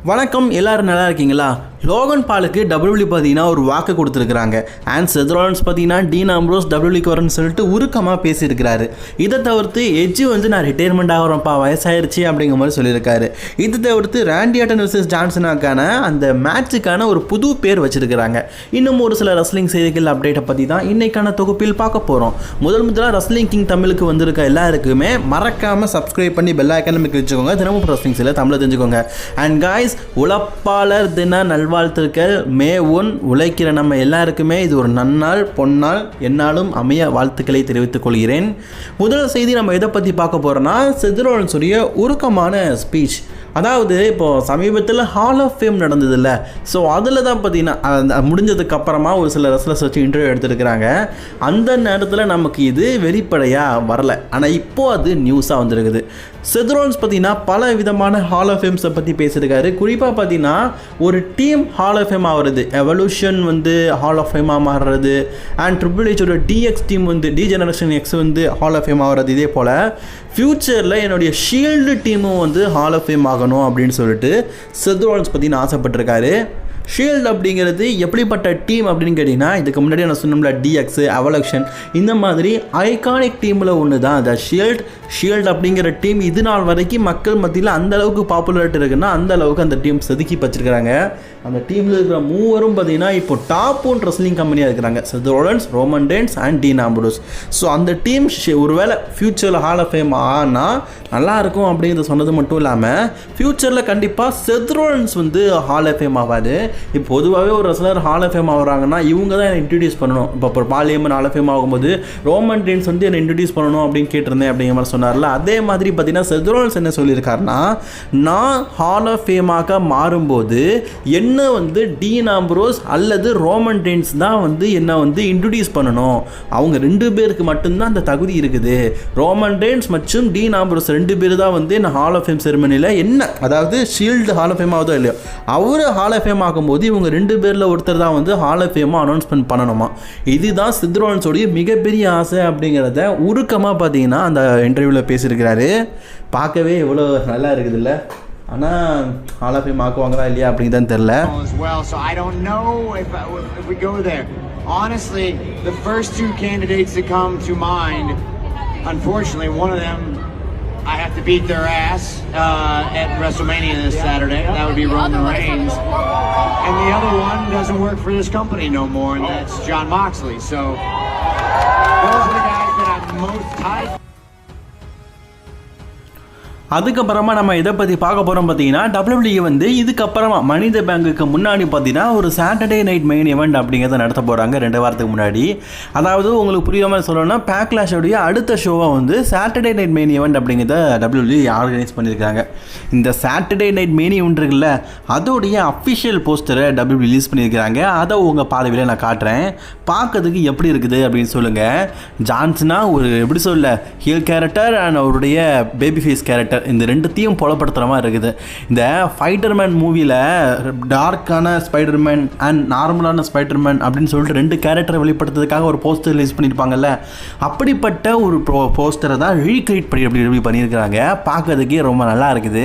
வணக்கம், எல்லாரும் நல்லா இருக்கீங்களா? லோகன் பாலுக்கு டபிள்யூ பார்த்தீங்கன்னா ஒரு வாக்கு கொடுத்துருக்குறாங்க. அண்ட் செத் ராலின்ஸ் பார்த்தீங்கன்னா டீன் ஆம்ப்ரோஸ் டபிள்யூக்கு வரேன்னு சொல்லிட்டு உருக்கமாக பேசியிருக்கிறாரு. இதை தவிர்த்து எட்ஜி நான் ரிட்டையர்மெண்ட் ஆகிறோம்ப்பா, வயசாயிருச்சு அப்படிங்கிற மாதிரி சொல்லியிருக்காரு. இதை தவிர்த்து ராண்டி ஆர்டன் வர்சஸ் ஜான்சனாக்கான அந்த மேட்சுக்கான ஒரு புது பேர் வச்சிருக்கிறாங்க. இன்னும் ஒரு சில ரெஸ்லிங் செய்திகள் அப்டேட்டை பற்றி தான் இன்னைக்கான தொகுப்பில் பார்க்க போகிறோம். முதலாக ரெஸ்லிங் கிங் தமிழுக்கு வந்திருக்க எல்லாருக்குமே மறக்காமல் சப்ஸ்கிரைப் பண்ணி பெல் ஐக்கானை அமைக்க வச்சுக்கோங்க. தினமும் ரெஸ்லிங் செய்யல தமிழை தெரிஞ்சுக்கோங்க. அண்ட் காய்ஸ், உழப்பாளர் தின நல்வாழ்த்துக்கள். மே 1 உழைக்கிற நம்ம எல்லாருக்குமே இது ஒரு நன்னாள், பொன்னாள், என்னாலும் அமைய வாழ்த்துக்களை தெரிவித்துக் கொள்கிறேன். முதல் செய்தி நம்ம எதை பற்றி பார்க்க போகிறோன்னா, செத் ராலின்ஸுடைய உருக்கமான ஸ்பீச். அதாவது இப்போது சமீபத்தில் ஹால் ஆஃப் ஃபேம் நடந்ததில்ல, ஸோ அதில் தான் பார்த்தீங்கன்னா முடிஞ்சதுக்கப்புறமா ஒரு சில ரெஸ்லர்ஸ் வச்சு இன்டர்வியூ எடுத்துருக்கிறாங்க. அந்த நேரத்தில் நமக்கு இது வெளிப்படையாக வரல, ஆனால் இப்போது அது நியூஸாக வந்துருக்குது. செத் ராலின்ஸ் பார்த்தீங்கன்னா பல விதமான ஹால் ஆஃப் ஃபேம்ஸை பற்றி பேசியிருக்காரு. குறிப்பாக பார்த்தீங்கன்னா ஒரு டீம் ஹால் ஆஃப் ஃபேம் ஆகிறது, எவல்யூஷன் ஹால் ஆஃப் ஃபேமாக மாறுறது, அண்ட் ட்ரிபிள் ஹெச்சோட DX team D generation X hall of fame ஆகிறது. இதே போல் ஃப்யூச்சரில் என்னுடைய ஷீல்டு டீமும் ஹால் ஆஃப் ஃபேம் ஆகணும் அப்படின்னு சொல்லிட்டு செத் ராலின்ஸ் பார்த்தீங்கன்னா ஆசைப்பட்டிருக்காரு. ஷீல்டு அப்படிங்கிறது எப்படிப்பட்ட டீம் அப்படின்னு கேட்டிங்கன்னா, இதுக்கு முன்னாடி நான் சொன்னோம்ல, டிஎக்ஸு, எவல்யூஷன், இந்த மாதிரி ஐகானிக் டீமில் ஒன்று தான் அந்த ஷீல்டு அப்படிங்கிற டீம். இது நாள் வரைக்கும் மக்கள் மத்தியில் அந்த அளவுக்கு பாப்புலரிட்டி இருக்குன்னா அந்த அளவுக்கு அந்த டீம் செதுக்கி வச்சிருக்கிறாங்க. அந்த டீமில் இருக்கிற மூவரும் பார்த்தீங்கன்னா இப்போ டாப் 1 ரெஸ்லிங் கம்பெனியாக இருக்கிறாங்க. Seth Rollins, Roman Reigns and Dean Ambrose. So அந்த டீம் ஒருவேளை ஃப்யூச்சரில் ஹால் ஆஃப் ஃபேம் ஆனால் நல்லாயிருக்கும் அப்படிங்கிறத சொன்னது மட்டும் இல்லாமல், ஃப்யூச்சரில் கண்டிப்பாக செத் ராலின்ஸ் ஹால் ஆஃப் ஃபேம் ஆகாது. இப்போ பொதுவாகவே ஒரு ரெஸ்லர் ஹால் ஆஃப் ஃபேம் ஆகுறாங்கன்னா இவங்க தான் என்னை இன்ட்ரடியூஸ் பண்ணணும். இப்போ பாலியம்மன் ஹால் ஆஃப் ஃபேம் ஆகும்போது ரோமன் ரெயின்ஸ் என்னை இன்ட்ரடியூஸ் பண்ணணும் அப்படின்னு கேட்டிருந்தேன் அப்படிங்கிற மாதிரி சொன்னார்ல. அதே மாதிரி பார்த்தீங்கன்னா செத் ராலின்ஸ் என்ன சொல்லியிருக்காருன்னா, நான் ஹால் ஆஃப் ஃபேமாக மாறும்போது என்ன டீன் ஆம்ப்ரோஸ் அல்லது ரோமன் ரெயின்ஸ் தான் என்ன இன்ட்ரடியூஸ் பண்ணணும். அவங்க 2 பேருக்கு மட்டும்தான் அந்த தகுதி இருக்குது. ரோமன் ரெயின்ஸ் மற்றும் டீன் ஆம்ப்ரோஸ் 2 பேர் தான் என்ன ஹால் ஆஃப் ஃபேம் செரிமனியில் என்ன, அதாவது ஷீல்டு ஹால் ஆஃப் ஃபேம் ஆகுதோ இல்லையோ, அவர் ஹால் ஆஃப் ஃபேம் ஆகும்போது இவங்க 2 பேரில் ஒருத்தர் தான் ஹால் ஆஃப் ஃபேமாக அனௌன்ஸ்மெண்ட் பண்ணணுமா. இதுதான் செத் ராலின்ஸோடைய மிகப்பெரிய ஆசை அப்படிங்கிறத உருக்கமாக பார்த்தீங்கன்னா அந்த இன்டர்வியூவில் பேசியிருக்கிறாரு. பார்க்கவே எவ்வளோ நல்லா இருக்குது இல்லை, ஆனால் ஹால் ஆஃப் ஃபேம் ஆக்குவாங்களா இல்லையா அப்படிங்கிறது தெரியல. Honestly, the first 2 candidates that come to mind, unfortunately, one of them I have to beat their ass at WrestleMania this Saturday. That would be Roman Reigns. And the other one doesn't work for this company no more, and that's Jon Moxley. So those are the guys that I'm most tied. அதுக்கப்புறமா நம்ம இதை பற்றி பார்க்க போகிறோம். பார்த்தீங்கன்னா WWE இதுக்கப்புறமா மனித பேங்குக்கு முன்னாடி பார்த்தீங்கன்னா ஒரு சாட்டர்டே நைட் மெயின் இவெண்ட் அப்படிங்கிறத நடத்த போகிறாங்க 2 வாரத்துக்கு முன்னாடி. அதாவது உங்களுக்கு புரியாமல் சொல்லணும்னா, பேக்லாஷோடைய அடுத்த ஷோவை சாட்டர்டே நைட் மெயின் இவெண்ட் அப்படிங்கிறத WWE ஆர்கனைஸ் பண்ணியிருக்காங்க. இந்த சாட்டர்டே நைட் மெயின் இவெண்ட் இருக்குல்ல, அதோடைய அஃபிஷியல் போஸ்டரை WWE ரிலீஸ் பண்ணியிருக்கிறாங்க. அதை உங்கள் பார்வையில் நான் காட்டுறேன், பார்க்கறதுக்கு எப்படி இருக்குது அப்படின்னு சொல்லுங்கள். ஜான்சனா ஒரு எப்படி சொல்ல ஹீல் கேரக்டர் அண்ட் அவருடைய பேபி ஃபேஸ் கேரக்டர், இந்த 2த்தையும் புலப்படுத்துகிற மாதிரி இருக்குது. இந்த ஸ்பைடர்மேன் மூவியில் டார்க்கான ஸ்பைடர்மேன் அண்ட் நார்மலான ஸ்பைடர்மேன் அப்படின்னு சொல்லிட்டு 2 கேரக்டரை வெளிப்படுத்துறதுக்காக ஒரு போஸ்டர் ரிலீஸ் பண்ணியிருப்பாங்கல்ல, அப்படிப்பட்ட ஒரு போஸ்டரை தான் ரீக்ரியேட் அப்படி பண்ணியிருக்கிறாங்க. பார்க்கறதுக்கே ரொம்ப நல்லா இருக்குது.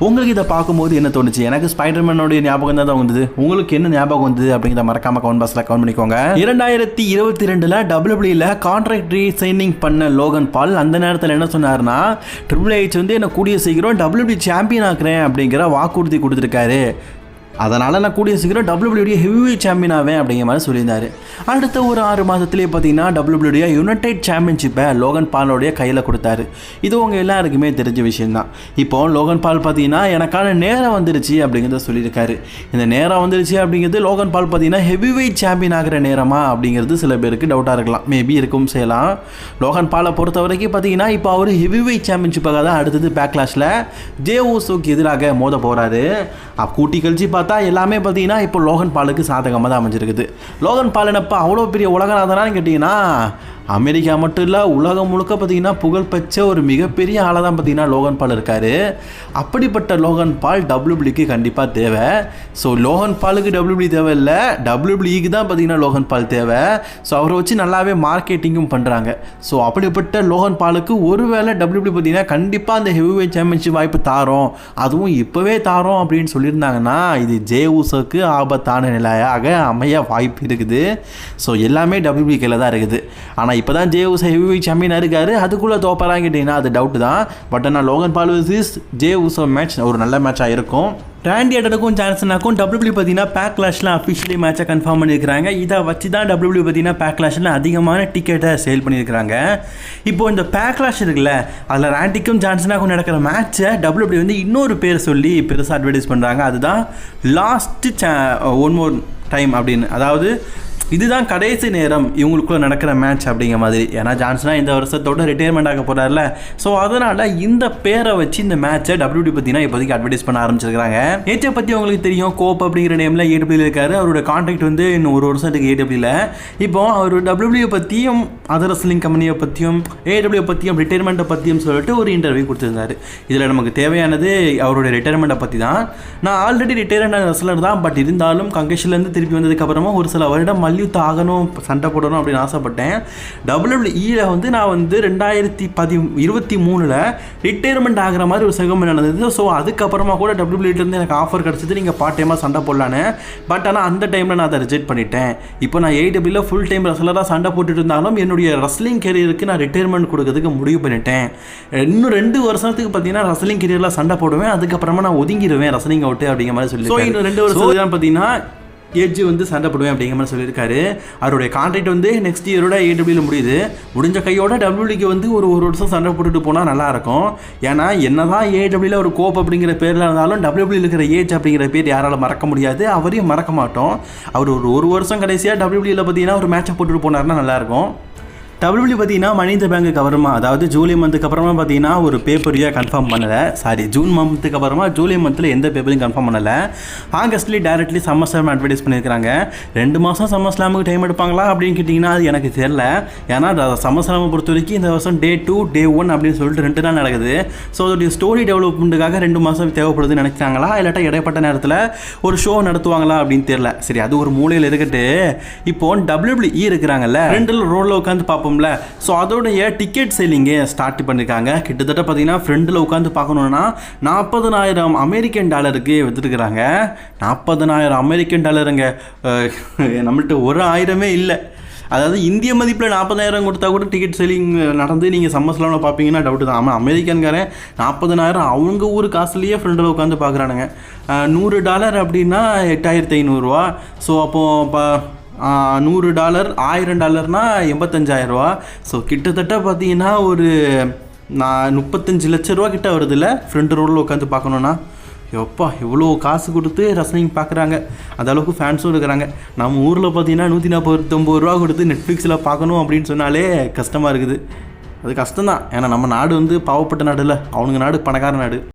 உங்களுக்கு இதை பார்க்கும்போது என்ன தோணுச்சு? எனக்கு ஸ்பைடர்மேனோடைய ஞாபகம் தான் வந்தது. உங்களுக்கு என்ன ஞாபகம் வந்தது அப்படிங்கிறத மறக்காம கமெண்ட் பாக்ஸில் கமெண்ட் பண்ணிக்கோங்க. 2022 WWE கான்ட்ராக்ட் ரீசைனிங் பண்ண லோகன் பால் அந்த நேரத்தில் என்ன சொன்னார்னா, ட்ரிபிள் ஹெச் என்ன கூடிய சீக்கிரம் WWE சாம்பியன் ஆக்குறேன் அப்படிங்கிற வாக்குறுதி கொடுத்துருக்காரு. அதனால் நான் கூடிய சீக்கிரம் WWE ஹெவிவெயிட் சாம்பியன் ஆவேன் அப்படிங்கிற மாதிரி சொல்லியிருந்தார். அடுத்த ஒரு 6 மாதத்துலேயே பார்த்தீங்கன்னா WWE யுனைடெட் சாம்பியன்ஷிப்பை லோகன் பாலோடைய கையில் கொடுத்தாரு. இது உங்கள் எல்லாருக்குமே தெரிஞ்ச விஷயந்தான். இப்போது லோகன் பால் பார்த்தீங்கன்னா எனக்கான நேரம் வந்துருச்சு அப்படிங்கிறத சொல்லியிருக்காரு. இந்த நேரம் வந்துருச்சு அப்படிங்கிறது லோகன் பால் பார்த்தீங்கன்னா ஹெவிவெயிட் சாம்பியன் ஆகிற நேரமா அப்படிங்கிறது சில பேருக்கு டவுட்டாக இருக்கலாம், மேபி இருக்கும் செய்யலாம். லோகன் பாலை பொறுத்த வரைக்கும் பார்த்தீங்கன்னா இப்போ அவர் ஹெவிவெயிட் சாம்பியன்ஷிப்பாக தான் அடுத்தது பேக்லாஷில் ஜே ஊசோக்கு எதிராக மோத போகிறாரு. கூட்டி கழிச்சு பார்த்தா எல்லாமே பார்த்தீங்கன்னா இப்போ லோகன் பாலுக்கு சாதகமாக தான் அமைஞ்சிருக்குது. லோகன் பால் என்னப்பா அவ்வளோ பெரிய உலகநாதனான்னு கேட்டிங்கன்னா, அமெரிக்கா மட்டும் இல்லை உலகம் முழுக்க பார்த்தீங்கன்னா புகழ்பெற்ற ஒரு மிகப்பெரிய ஆளாக தான் பார்த்தீங்கன்னா லோகன் பால் இருக்கார். அப்படிப்பட்ட லோகன் பால் டபிள்யூபிள்யூக்கு கண்டிப்பாக தேவை. ஸோ லோகன் பாலுக்கு டபிள்யூபிள்யூ தேவை இல்லை, டபிள்யூபிள்யூக்கு தான் பார்த்தீங்கன்னா லோகன் பால் தேவை. ஸோ அவரை வச்சு நல்லாவே மார்க்கெட்டிங்கும் பண்ணுறாங்க. ஸோ அப்படிப்பட்ட லோகன் பாலுக்கு ஒருவேளை டபிள்யூபிள்யூ பார்த்தீங்கன்னா கண்டிப்பாக அந்த ஹெவிவெயிட் சாம்பியன்ஷிப் வாய்ப்பு தாரோம், அதுவும் இப்போவே தாரோம் அப்படின்னு சொல்லியிருந்தாங்கன்னா இது ஜே ஊசோக்கு ஆபத்தான நிலையாக அமைய வாய்ப்பு இருக்குது. ஸோ எல்லாமே டபிள்யூபிள்யூ கையில் தான் இருக்குது. ஆனால் இப்போ தான் ஜே ஊசோ ஹெவிவெயிட் சாம்பியனாக இருக்கார், அதுக்குள்ளே தோப்பறாங்க கேட்டிங்கன்னா அது டவுட்டு தான். பட் ஆனால் லோகன் பால் வர்சஸ் ஜே ஊசோ மேட்ச் ஒரு நல்ல மேட்சாக இருக்கும். ராண்டி ஆர்டனுக்கும் ஜான்சனாக்கும் டபிள்யூபிள்யூ பார்த்தீங்கன்னா பேக்லாஷ்லாம் அஃபிஷியலி மேட்சை கன்ஃபார்ம் பண்ணியிருக்காங்க. இதை வச்சு தான் டபிள்யூபிள்யூ பார்த்தீங்கன்னா பேக்லாஷில் அதிகமான டிக்கெட்டை சேல் பண்ணியிருக்கிறாங்க. இப்போ இந்த பேக்லாஷ் இருக்குல்ல, அதில் ராண்டிக்கும் ஜான்சனாக்கும் நடக்கிற மேட்சை டபிள்யூபிள்யூ வந்து இன்னொரு பேர் சொல்லி பெருசாக அட்வர்டைஸ் பண்ணுறாங்க. அதுதான் லாஸ்ட் ஒன் மோர் டைம் அப்படின்னு, அதாவது இதுதான் கடைசி நேரம் இவங்களுக்குள்ள நடக்கிற மேட்ச் அப்படிங்கிற மாதிரி. ஏன்னா ஜான்சனா இந்த வருஷத்தோட ரிட்டையர்மெண்ட் ஆக போகிறார்ல, ஸோ அதனால் இந்த பேரை வச்சு இந்த மேட்சை டபிள்யூடி பார்த்தீங்கன்னா இப்போதைக்கு அட்வர்டைஸ் பண்ண ஆரம்பிச்சிருக்காங்க. ஏச்சை பற்றி உங்களுக்கு தெரியும், கோப் அப்படிங்கிற நேமில் ஏடபிள்யூ இருக்காரு. அவரோட கான்ட்ராக்ட் வந்து இன்னும் ஒரு வருஷத்துக்கு ஏடபிள்யூல. இப்போ அவர் டபிள்யூடியூ பற்றியும் அதர் ரெஸ்லிங் கம்பெனியை பற்றியும் ஏடபிள்யூ பற்றியும் ரிட்டையர்மெண்ட்டை பற்றியும் சொல்லிட்டு ஒரு இன்டர்வியூ கொடுத்துருந்தாரு. இதில் நமக்கு தேவையானது அவருடைய ரிட்டையர்மெண்ட்டை பற்றி தான். நான் ஆல்ரெடி ரிட்டையர்மெண்ட் ரெஸ்லர் தான், பட் இருந்தாலும் கங்கேஷன்லேருந்து திருப்பி வந்ததுக்கப்புறமா ஒரு சில வருடம் மல்யுத்த ஆகணும், சண்டை போடணும் அப்படின்னு ஆசைப்பட்டேன். டபிள்யூடபிள்யூஇல வந்து நான் வந்து 2023 ரிட்டையர்மெண்ட் ஆகிற மாதிரி ஒரு செகமெண்ட் நடந்தது. ஸோ அதுக்கப்புறமா கூட டபிள்யூடபிள்யூலேருந்து எனக்கு ஆஃபர் கிடச்சிது, நீங்கள் பார்ட் டைமாக சண்டை போடலான்னு. பட் ஆனால் அந்த டைமில் நான் அதை ரிஜெக்ட் பண்ணிட்டேன். இப்போ நான் ஏடபிள்யூவில் ஃபுல் டைம் ரெஸ்லராக சண்டை போட்டுட்டு இருந்தாலும் என்னுடைய ரெஸ்லிங் கெரியருக்கு நான் ரிட்டையர்மெண்ட் கொடுக்கறதுக்கு முடிவு பண்ணிட்டேன். இன்னும் 2 வருஷத்துக்கு பார்த்தீங்கன்னா ரெஸ்லிங் கெரியரில் சண்டை போடுவேன், அதுக்கப்புறமா நான் ஒதுங்கிடுவேன் ரெஸ்லிங் அவுட்டு அப்படிங்கிற மாதிரி சொல்லி. ஸோ இன்னும் 2 வருஷம் தான் பார்த்தீங்கன்னா ஏஜ் வந்து சண்டை போடுவேன் அப்படிங்கிற மாதிரி சொல்லியிருக்காரு. அவருடைய கான்ட்ராக்ட் வந்து நெக்ஸ்ட் இயரோட ஏடபிள்யூவில் முடியுது. முடிஞ்ச கையோட டபிள்யூடிக்கு வந்து ஒரு வருஷம் சண்டை போட்டுட்டு போனால் நல்லாயிருக்கும். ஏன்னா என்ன தான் ஏடபிள்யூவில் ஒரு கோப் அப்படிங்கிற பேரில் இருந்தாலும் டபிள்யூபிள்யூ இருக்கிற ஏஜ் அப்படிங்கிற பேர் யாரால் மறக்க முடியாது, அவரையும் மறக்க மாட்டோம். அவர் ஒரு வருஷம் கடைசியாக டபிள்யூபிள்யூவில் பார்த்தீங்கன்னா ஒரு மேட்சை போட்டுட்டு போனார்னா நல்லாயிருக்கும். டபிள்யூபிள்யூ பார்த்தீங்கன்னா மணி இந்த பேங்குக்கு அப்புறமா, அதாவது ஜூலை மந்த்துக்கு அப்புறமா பார்த்தீங்கன்னா ஒரு பேப்பரையாக கன்ஃபார்ம் பண்ணலை. ஜூன் மந்த்துக்கு அப்புறமா ஜூலை மந்தில் எந்த பேப்பரையும் கன்ஃபார்ம் பண்ணலை. ஆகஸ்ட்லேயே டேரெக்ட்லி சம்மர் ஸ்லாம் அட்வர்டைஸ் பண்ணியிருக்காங்க. 2 மாதம் சம்மர் ஸ்லாமுக்கு டைம் எடுப்பாங்களா அப்படின்னு கேட்டிங்கன்னா அது எனக்கு தெரியல. ஏன்னா சம்மர் ஸ்லாமை பொறுத்த வரைக்கும் இந்த வருஷம் Day 2 Day 1 அப்படின்னு சொல்லிட்டு 2 நாள் நடக்குது. ஸோ அதோடைய ஸ்டோரி டெவலப்மெண்ட்டுக்காக 2 மாதம் தேவைப்படுதுன்னு நினைக்கிறாங்களா, இல்லாட்டா இடைப்பட்ட நேரத்தில் ஒரு ஷோ நடத்துவாங்களா அப்படின்னு தெரியல. சரி, அது ஒரு மூலையில் இருக்கட்டு. இப்போ டபிள்யூபிள்யூஇ இருக்கிறாங்கல்ல, 2 ரோலில் உட்காந்து பார்ப்போம். ஸோ அதோடைய டிக்கெட் சேலிங்கே ஸ்டார்ட் பண்ணியிருக்காங்க. கிட்டத்தட்ட பார்த்தீங்கன்னா ஃப்ரெண்டில் உட்காந்து பார்க்கணுன்னா $40,000 அமெரிக்கன் டாலருக்கு விற்றுருக்குறாங்க. $40,000 அமெரிக்கன் டாலருங்க, நம்மள்கிட்ட ஒரு ஆயிரமே இல்லை. அதாவது இந்திய மதிப்பில் 40,000 கொடுத்தா கூட டிக்கெட் செல்லிங் நடந்து நீங்கள் சம்மர்ஸ்லாம் பார்ப்பீங்கன்னா டவுட்டு தான். ஆமாம், அமெரிக்கன்காரன் 40,000 அவங்க ஊர் காசுலேயே ஃப்ரெண்டில் உட்காந்து பார்க்குறானுங்க. $100 அப்படின்னா 8,500 ஸோ அப்போது $100 $1,000 $85,000. ஸோ கிட்டத்தட்ட பார்த்தீங்கன்னா ஒரு 35 லட்ச ரூபா கிட்ட வருதுல்ல ஃப்ரண்ட் ரோடில் உட்காந்து பார்க்கணுன்னா. எப்பா இவ்வளோ காசு கொடுத்து ரெஸ்லிங் பார்க்குறாங்க, அந்த அளவுக்கு ஃபேன்ஸும் இருக்கிறாங்க. நம்ம ஊரில் பார்த்தீங்கன்னா 149 ரூபா கொடுத்து நெட்ஃப்ளிக்ஸில் பார்க்கணும் அப்படின்னு சொன்னாலே கஷ்டமாக இருக்குது. அது கஷ்டம்தான், ஏன்னா நம்ம நாடு வந்து பாவப்பட்ட நாடு இல்லை, அவனுங்க நாடு பணக்கார நாடு.